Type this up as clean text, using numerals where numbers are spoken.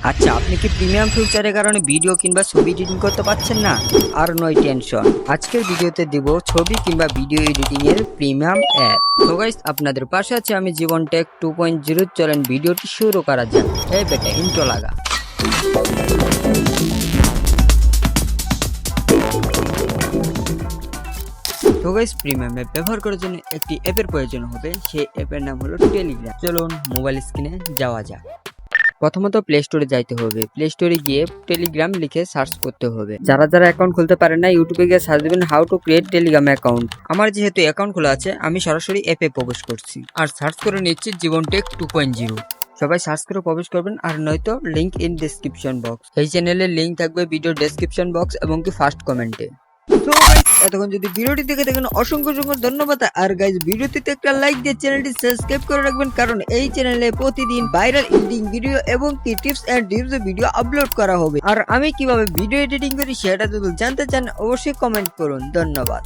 আচ্ছা, আপনি কি প্রিমিয়াম ফিউচারের কারণে ভিডিও কিংবা ছবি এডিটিং করতে পারছেন না? আর নয় টেনশন, আজকের ভিডিওতে দিব ছবি কিংবা ভিডিও এডিটিং এর প্রিমিয়াম অ্যাপ। তো গাইস, আপনাদের পাশে আছে আমি জীবন টেক 2.0। চলেন ভিডিওটি শুরু করা যাক। এই বেটা ইন্ট্রো লাগা। তো গাইস, প্রিমিয়াম অ্যাপ ব্যবহার করার জন্য একটি অ্যাপের প্রয়োজন হবে। সেই অ্যাপের নাম হলো টেলিগ্রাম। চলুন মোবাইল স্ক্রিনে যাওয়া যাক। প্রথমত প্লে স্টোরে যাইতে হবে। প্লে স্টোরে গিয়ে টেলিগ্রাম লিখে সার্চ করতে হবে। যারা যারা অ্যাকাউন্ট খুলতে পারেন না, ইউটিউবে গিয়ে সার্চ দেবেন how to create Telegram account. আমার যেহেতু অ্যাকাউন্ট খোলা আছে, আমি সরাসরি অ্যাপে প্রবেশ করছি আর সার্চ করে নিচ্ছি জীবন টেক 2.0। সবাই সার্চ করে প্রবেশ করবেন, আর নয়তো লিংক ইন ডেসক্রিপশন বক্স। এই চ্যানেলের লিংক থাকবে ভিডিও ডেসক্রিপশন বক্স এবং কি ফার্স্ট কমেন্টে। তো গাইস, এতক্ষণ যদি ভিডিওটি দেখে থাকেন অসংখ্য অসংখ্য ধন্যবাদ। আর গাইস, ভিডিওটিতে একটা লাইক দিয়ে চ্যানেলটি সাবস্ক্রাইব করে রাখবেন, কারণ এই চ্যানেলে প্রতিদিন ভাইরাল এডিটিং ভিডিও এবং কি tips and tips video upload করা হবে। আর আমি কিভাবে ভিডিও এডিটিং করি সেটা যদি জানতে চান অবশ্যই কমেন্ট করুন। ধন্যবাদ।